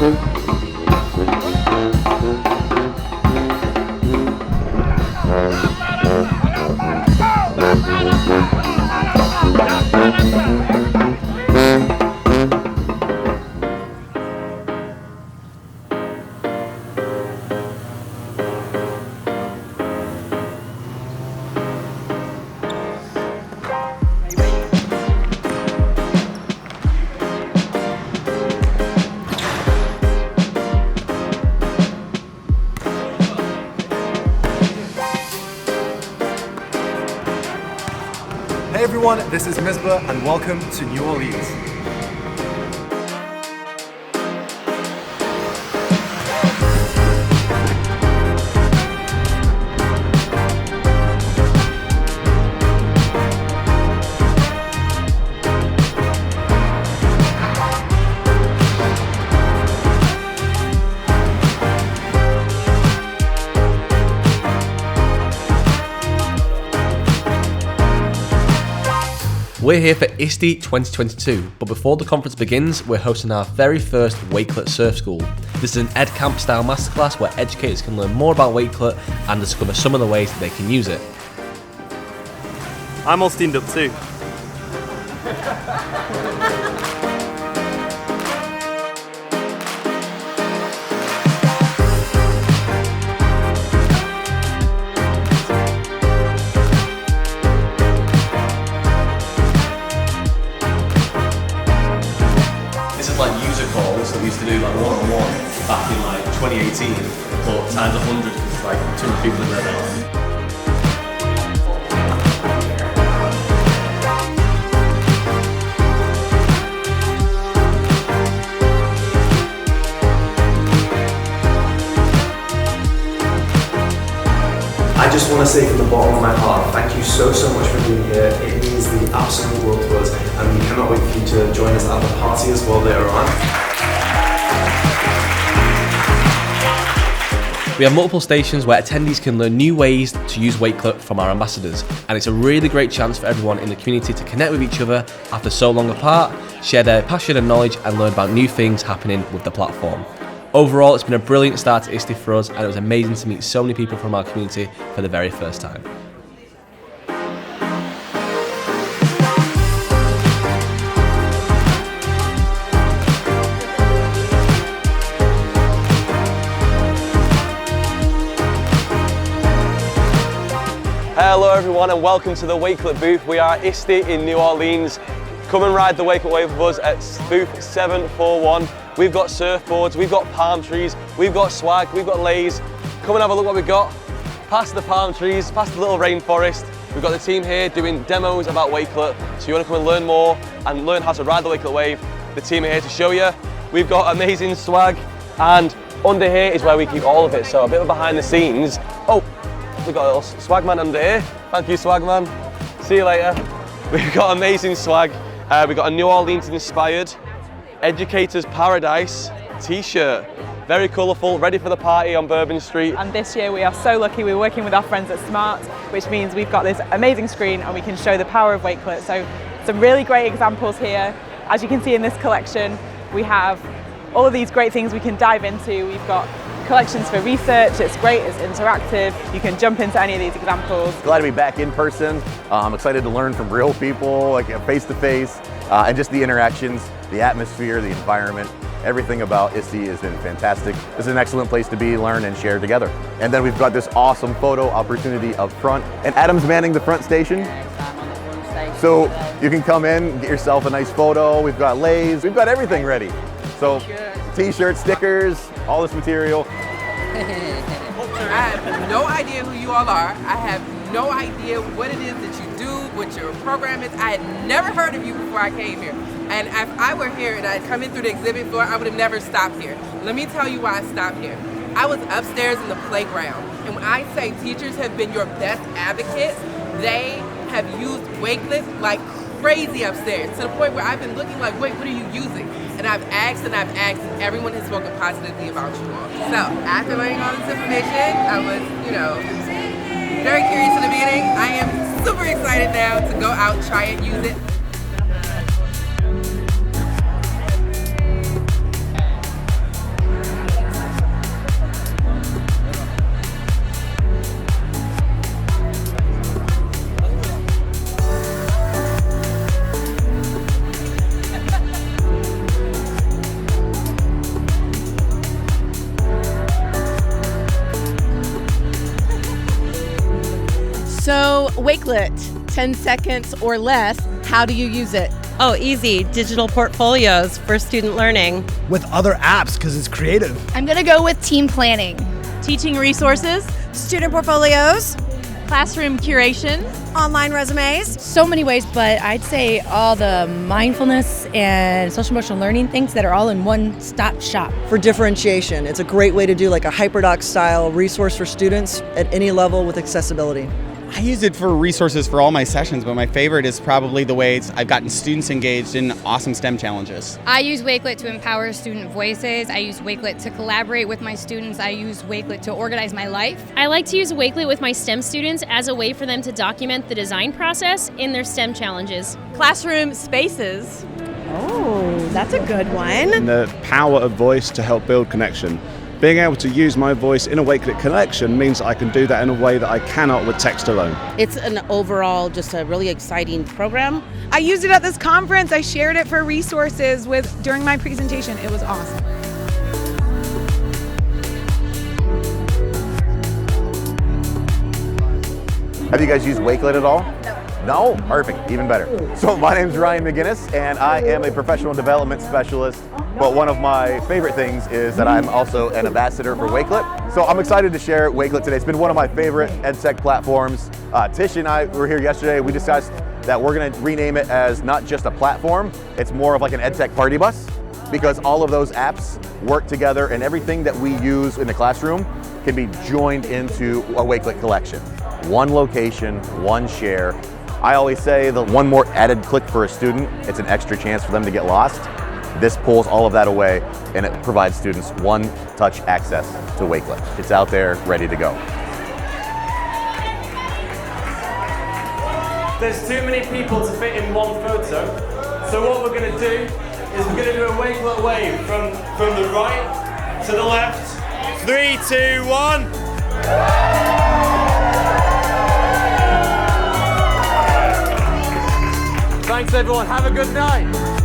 Hey everyone, this is Misbah and welcome to New Orleans. We're here for ISTE 2022, but before the conference begins, we're hosting our very first Wakelet Surf School. This is an ed camp style masterclass where educators can learn more about Wakelet and discover some of the ways that they can use it. I'm all steamed up too. Like user calls that we used to do like one-on-one back in like 2018, but times 100 because like 200 people in there now. I just want to say from the bottom of my heart, thank you so much for being here. It means the absolute world to us, and we cannot wait for you to join us at the party as well later on. We have multiple stations where attendees can learn new ways to use Wakelet from our ambassadors, and it's a really great chance for everyone in the community to connect with each other after so long apart, share their passion and knowledge, and learn about new things happening with the platform. Overall, it's been a brilliant start to ISTE for us, and it was amazing to meet so many people from our community for the very first time. Hello everyone and welcome to the Wakelet booth. We are ISTE in New Orleans. Come and ride the WakeletWave with us at booth 741. We've got surfboards, we've got palm trees, we've got swag, we've got lays. Come and have a look what we've got. Past the palm trees, past the little rainforest. We've got the team here doing demos about Wakelet. So you want to come and learn more and learn how to ride the Wakelet the team are here to show you. We've got amazing swag, and under here is where we keep all of it. So a bit of behind the scenes. Oh, we've got a little swagman under here. Thank you, swagman. See you later. We've got amazing swag. We've got a New Orleans inspired Educators Paradise t-shirt. Very colourful, ready for the party on Bourbon Street. And this year we are so lucky, we're working with our friends at Smart, which means we've got this amazing screen and we can show the power of Wakelet. So some really great examples here. As you can see in this collection, we have all of these great things we can dive into. We've got collections for research, it's great, it's interactive. You can jump into any of these examples. Glad to be back in person. I'm excited to learn from real people, like face to face, and just the interactions, the atmosphere, the environment. Everything about ISTE has been fantastic. This is an excellent place to be, learn, and share together. And then we've got this awesome photo opportunity up front. And Adam's manning the front station. So you can come in, get yourself a nice photo. We've got lays, we've got everything ready. So t-shirts, stickers, all this material. I have no idea who you all are. I have no idea what it is that you do, what your program is. I had never heard of you before I came here. And if I were here and I had come in through the exhibit floor, I would have never stopped here. Let me tell you why I stopped here. I was upstairs in the playground. And when I say teachers have been your best advocates, they have used Wakelet like crazy upstairs, to the point where I've been looking like, wait, what are you using? And I've asked, and everyone has spoken positively about you all. So after learning all this information, I was, very curious in the beginning. I am super excited now to go out, try it, use it. So Wakelet, 10 seconds or less, how do you use it? Oh, easy. Digital portfolios for student learning. With other apps, because it's creative. I'm gonna go with team planning. Teaching resources, student portfolios, classroom curation, online resumes. So many ways, but I'd say all the mindfulness and social emotional learning things that are all in one stop shop. For differentiation, it's a great way to do like a HyperDoc style resource for students at any level with accessibility. I use it for resources for all my sessions, but my favorite is probably the ways I've gotten students engaged in awesome STEM challenges. I use Wakelet to empower student voices. I use Wakelet to collaborate with my students. I use Wakelet to organize my life. I like to use Wakelet with my STEM students as a way for them to document the design process in their STEM challenges. Classroom spaces. Oh, that's a good one. And the power of voice to help build connection. Being able to use my voice in a Wakelet collection means that I can do that in a way that I cannot with text alone. It's an overall just a really exciting program. I used it at this conference. I shared it for resources during my presentation. It was awesome. Have you guys used Wakelet at all? No? Perfect, even better. So my name's Ryan McGinnis and I am a professional development specialist, but one of my favorite things is that I'm also an ambassador for Wakelet. So I'm excited to share Wakelet today. It's been one of my favorite EdTech platforms. Tish and I were here yesterday. We discussed that we're gonna rename it as not just a platform, it's more of like an EdTech party bus, because all of those apps work together and everything that we use in the classroom can be joined into a Wakelet collection. One location, one share. I always say the one more added click for a student, it's an extra chance for them to get lost. This pulls all of that away and it provides students one-touch access to Wakelet. It's out there, ready to go. There's too many people to fit in one photo, so what we're going to do is we're going to do a WakeletWave from the right to the left. 3, 2, 1. Thanks everyone, have a good night.